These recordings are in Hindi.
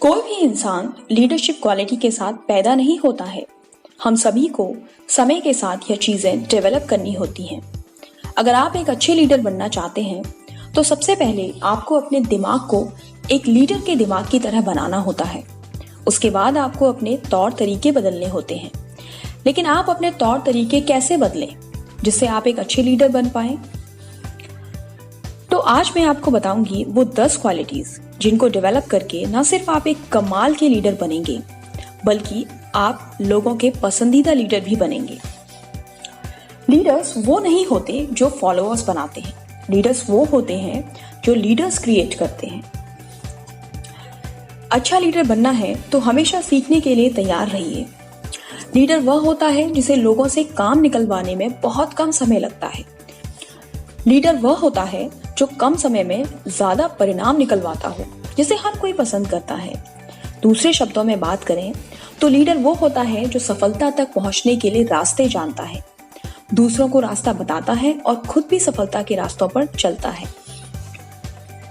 कोई भी इंसान लीडरशिप क्वालिटी के साथ पैदा नहीं होता है। हम सभी को समय के साथ यह चीजें डेवलप करनी होती हैं। अगर आप एक अच्छे लीडर बनना चाहते हैं तो सबसे पहले आपको अपने दिमाग को एक लीडर के दिमाग की तरह बनाना होता है। उसके बाद आपको अपने तौर तरीके बदलने होते हैं। लेकिन आप अपने तौर तरीके कैसे बदलें जिससे आप एक अच्छे लीडर बन पाए? तो आज मैं आपको बताऊंगी वो 10 क्वालिटीज जिनको डेवलप करके न सिर्फ आप एक कमाल के लीडर बनेंगे बल्कि आप लोगों के पसंदीदा लीडर भी बनेंगे। लीडर्स वो नहीं होते जो फॉलोअर्स बनाते हैं। लीडर्स वो होते हैं जो लीडर्स क्रिएट करते हैं। अच्छा लीडर बनना है तो हमेशा सीखने के लिए तैयार रहिए। लीडर वह होता है जिसे लोगों से काम निकलवाने में बहुत कम समय लगता है। लीडर वह होता है जो कम समय में ज्यादा परिणाम निकलवाता हो, जिसे हर कोई पसंद करता है। दूसरे शब्दों में बात करें तो लीडर वो होता है जो सफलता तक पहुंचने के लिए रास्ते जानता है, दूसरों को रास्ता बताता है और खुद भी सफलता के रास्तों पर चलता है।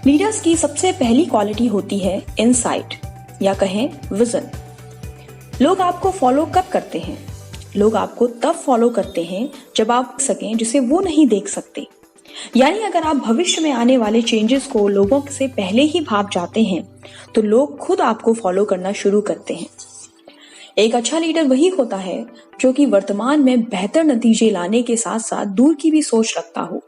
लीडर्स की सबसे पहली क्वालिटी होती है इनसाइट या कहें विजन। लोग आपको फॉलो कब करते हैं? लोग आपको तब फॉलो करते हैं जब आप सकें जिसे वो नहीं देख सकते। यानी अगर आप भविष्य में आने वाले चेंजेस को लोगों से पहले ही भाप जाते हैं तो लोग खुद आपको फॉलो करना शुरू करते हैं। एक अच्छा लीडर वही होता है जो कि वर्तमान में बेहतर नतीजे लाने के साथ साथ दूर की भी सोच रखता हो।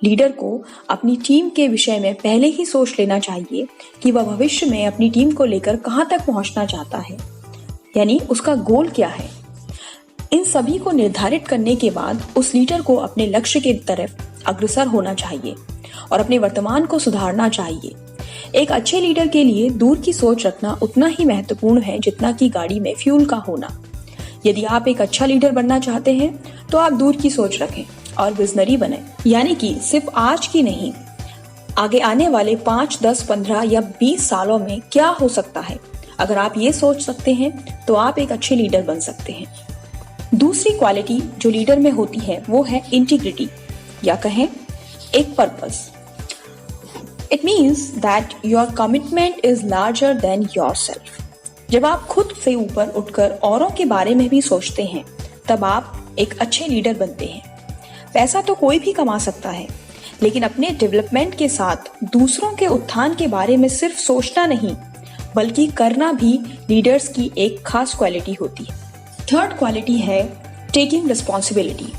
लीडर को अपनी टीम के विषय में पहले ही सोच लेना चाहिए कि वह भविष्य में अपनी टीम को लेकर कहां तक पहुंचना चाहता है, यानी उसका गोल क्या है। इन सभी को निर्धारित करने के बाद उस लीडर को अपने लक्ष्य की तरफ अग्रसर होना चाहिए और अपने वर्तमान को सुधारना चाहिए। एक अच्छे लीडर के लिए दूर की सोच रखना उतना ही महत्वपूर्ण है जितना कि गाड़ी में फ्यूल का होना। यदि आप एक अच्छा लीडर बनना चाहते हैं तो आप दूर की सोच रखें और विजनरी बने, यानी कि सिर्फ आज की नहीं, आगे आने वाले 5, 10, 15 या 20 सालों में क्या हो सकता है। अगर आप ये सोच सकते हैं तो आप एक अच्छे लीडर बन सकते हैं। दूसरी क्वालिटी जो लीडर में होती है वो है इंटीग्रिटी या कहें एक purpose. It means that your commitment is larger than yourself. जब आप खुद से ऊपर उठकर औरों के बारे में भी सोचते हैं तब आप एक अच्छे लीडर बनते हैं। पैसा तो कोई भी कमा सकता है, लेकिन अपने डेवलपमेंट के साथ दूसरों के उत्थान के बारे में सिर्फ सोचना नहीं बल्कि करना भी लीडर्स की एक खास क्वालिटी होती है। थर्ड क्वालिटी है टेकिंग रिस्पॉन्सिबिलिटी।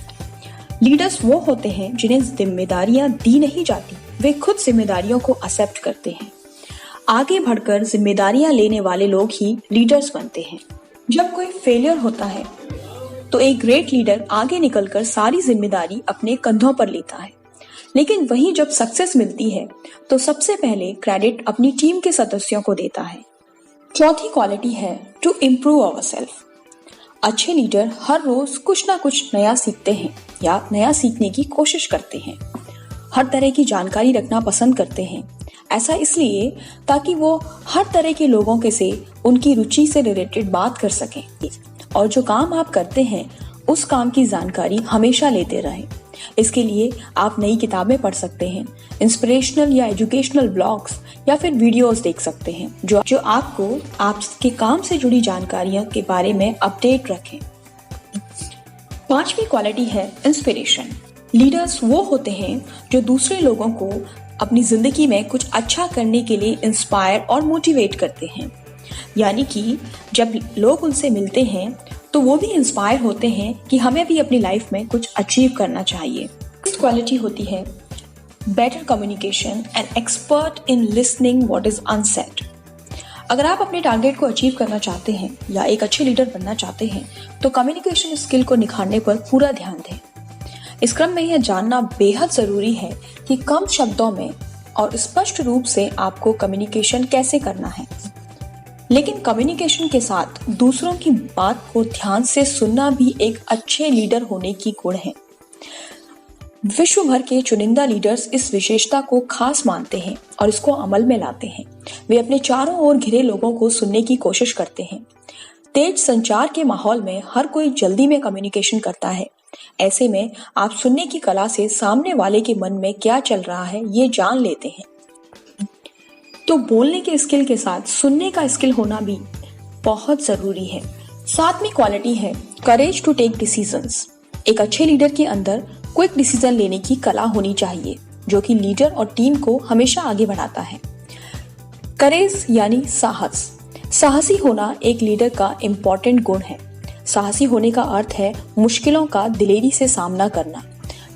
लीडर्स वो होते हैं जिन्हें जिम्मेदारियां दी नहीं जाती, वे खुद जिम्मेदारियों को एक्सेप्ट करते हैं। आगे बढ़कर जिम्मेदारियां लेने वाले लोग ही लीडर्स बनते हैं। जब कोई फेलियर होता है तो एक ग्रेट लीडर आगे निकलकर सारी जिम्मेदारी अपने कंधों पर लेता है, लेकिन वहीं जब सक्सेस मिलती है तो सबसे पहले क्रेडिट अपनी टीम के सदस्यों को देता है। चौथी क्वालिटी है टू इम्प्रूव आवरसेल्फ। अच्छे लीडर हर रोज कुछ ना कुछ नया सीखते हैं या नया सीखने की कोशिश करते हैं। हर तरह की जानकारी रखना पसंद करते हैं। ऐसा इसलिए ताकि वो हर तरह के लोगों के से उनकी रुचि से रिलेटेड बात कर सकें और जो काम आप करते हैं उस काम की जानकारी हमेशा लेते रहें। इसके लिए आप नई किताबें पढ़ सकते हैं, इंस्पिरेशनल या एजुकेशनल ब्लॉग्स या फिर वीडियोस देख सकते हैं जो आपको आपके काम से जुड़ी जानकारियों के बारे में अपडेट रखें। पांचवी क्वालिटी है इंस्पिरेशन। लीडर्स वो होते हैं जो दूसरे लोगों को अपनी जिंदगी में कुछ अच्छा करने के लिए इंस्पायर और मोटिवेट करते हैं। यानी कि जब लोग उनसे मिलते हैं तो वो भी इंस्पायर होते हैं कि हमें भी अपनी लाइफ में कुछ अचीव करना चाहिए। नेक्स्ट क्वालिटी होती है better communication and expert in listening what is unsaid. अगर आप अपने टारगेट को अचीव करना चाहते हैं या एक अच्छे लीडर बनना चाहते हैं तो कम्युनिकेशन स्किल को निखारने पर पूरा ध्यान दें। इस क्रम में यह जानना बेहद जरूरी है कि कम शब्दों में और स्पष्ट रूप से आपको कम्युनिकेशन कैसे करना है, लेकिन कम्युनिकेशन के साथ दूसरों की बात को ध्यान से सुनना भी एक अच्छे लीडर होने की गुण है। विश्व भर के चुनिंदा लीडर्स इस विशेषता को खास मानते हैं और इसको अमल में लाते हैं। वे अपने चारों ओर घिरे लोगों को सुनने की कोशिश करते हैं। तेज संचार के माहौल में हर कोई जल्दी में कम्युनिकेशन करता है। ऐसे में आप सुनने की कला से सामने वाले के मन में क्या चल रहा है ये जान लेते हैं। तो बोलने के स्किल के साथ सुनने का स्किल होना भी बहुत जरूरी है। सातवीं क्वालिटी है करेज टू टेक डिसीजंस। एक अच्छे लीडर के अंदर क्विक डिसीजन लेने की कला होनी चाहिए, जो कि लीडर और टीम को हमेशा आगे बढ़ाता है। करेज यानी साहस। साहसी होना एक लीडर का इम्पोर्टेंट गुण है। साहसी होने का अर्थ है मुश्किलों का दिलेरी से सामना करना।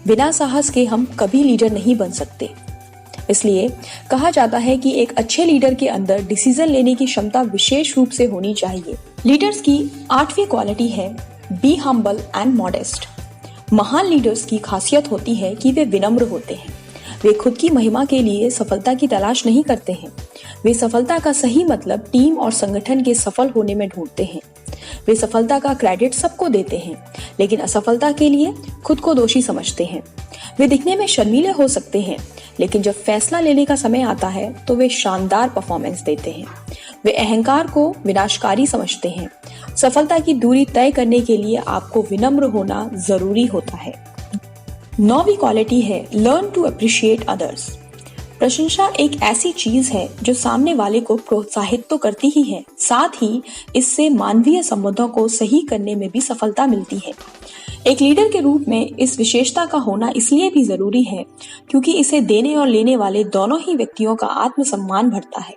बिना साहस के हम कभी लीडर नहीं बन सकते। इसलिए कहा जाता है कि एक अच्छे लीडर के अंदर डिसीजन लेने की क्षमता विशेष रूप से होनी चाहिए। लीडर्स की आठवीं क्वालिटी है बी हम्बल एंड मॉडेस्ट। महान लीडर्स की खासियत होती है कि वे विनम्र होते हैं। वे खुद की महिमा के लिए सफलता की तलाश नहीं करते हैं। वे सफलता का सही मतलब टीम और संगठन के सफल होने में ढूंढते हैं। वे सफलता का क्रेडिट सबको देते हैं, लेकिन असफलता के लिए खुद को दोषी समझते हैं। वे दिखने में शर्मीले हो सकते हैं, लेकिन जब फैसला लेने का समय आता है तो वे शानदार परफॉर्मेंस देते हैं। वे अहंकार को विनाशकारी समझते हैं। सफलता की दूरी तय करने के लिए आपको विनम्र होना जरूरी होता है। नौवीं क्वालिटी है लर्न टू अप्रिशिएट अदर्स। प्रशंसा एक ऐसी चीज है जो सामने वाले को प्रोत्साहित तो करती ही है, साथ ही इससे मानवीय संबंधों को सही करने में भी सफलता मिलती है। एक लीडर के रूप में इस विशेषता का होना इसलिए भी जरूरी है क्योंकि इसे देने और लेने वाले दोनों ही व्यक्तियों का आत्मसम्मान बढ़ता है।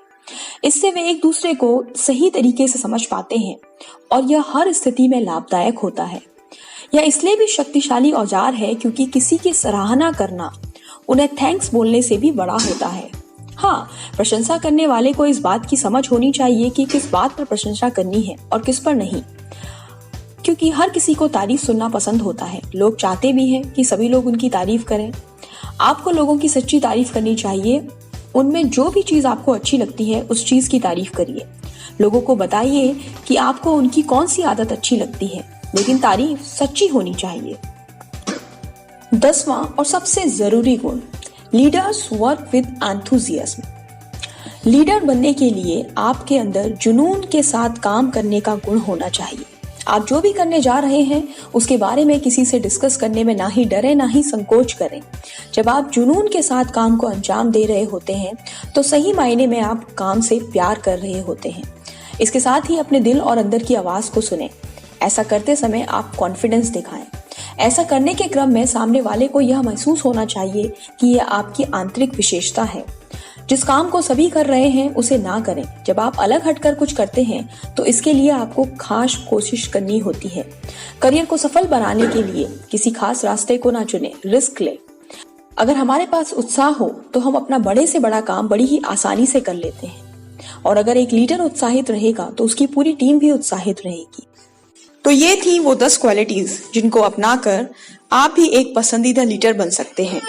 इससे वे एक दूसरे को सही तरीके से समझ पाते हैं और यह हर स्थिति में लाभदायक होता है। यह इसलिए भी शक्तिशाली औजार है क्योंकि किसी की सराहना करना उन्हें थैंक्स बोलने से भी बड़ा होता है। हाँ, प्रशंसा करने वाले को इस बात की समझ होनी चाहिए कि किस बात पर प्रशंसा करनी है और किस पर नहीं, क्योंकि हर किसी को तारीफ सुनना पसंद होता है। लोग चाहते भी हैं कि सभी लोग उनकी तारीफ करें। आपको लोगों की सच्ची तारीफ करनी चाहिए। उनमें जो भी चीज आपको अच्छी लगती है उस चीज की तारीफ करिए। लोगों को बताइए कि आपको उनकी कौन सी आदत अच्छी लगती है, लेकिन तारीफ सच्ची होनी चाहिए। 10वां और सबसे जरूरी गुण, leaders work with enthusiasm. Leader बनने के लिए आपके अंदर जुनून के साथ काम करने का गुण होना चाहिए। आप जो भी करने जा रहे हैं उसके बारे में किसी से डिस्कस करने में ना ही डरे ना ही संकोच करें। जब आप जुनून के साथ काम को अंजाम दे रहे होते हैं तो सही मायने में आप काम से प्यार कर रहे होते हैं। इसके साथ ही अपने दिल और अंदर की आवाज को सुनें। ऐसा करते समय आप कॉन्फिडेंस दिखाएं। ऐसा करने के क्रम में सामने वाले को यह महसूस होना चाहिए कि यह आपकी आंतरिक विशेषता है। जिस काम को सभी कर रहे हैं उसे ना करें। जब आप अलग हटकर कुछ करते हैं तो इसके लिए आपको खास कोशिश करनी होती है। करियर को सफल बनाने के लिए किसी खास रास्ते को ना चुनें, रिस्क लें। अगर हमारे पास उत्साह हो तो हम अपना बड़े से बड़ा काम बड़ी ही आसानी से कर लेते हैं, और अगर एक लीडर उत्साहित रहेगा तो उसकी पूरी टीम भी उत्साहित रहेगी। तो ये थी वो 10 क्वालिटीज जिनको अपनाकर आप भी एक पसंदीदा लीडर बन सकते हैं।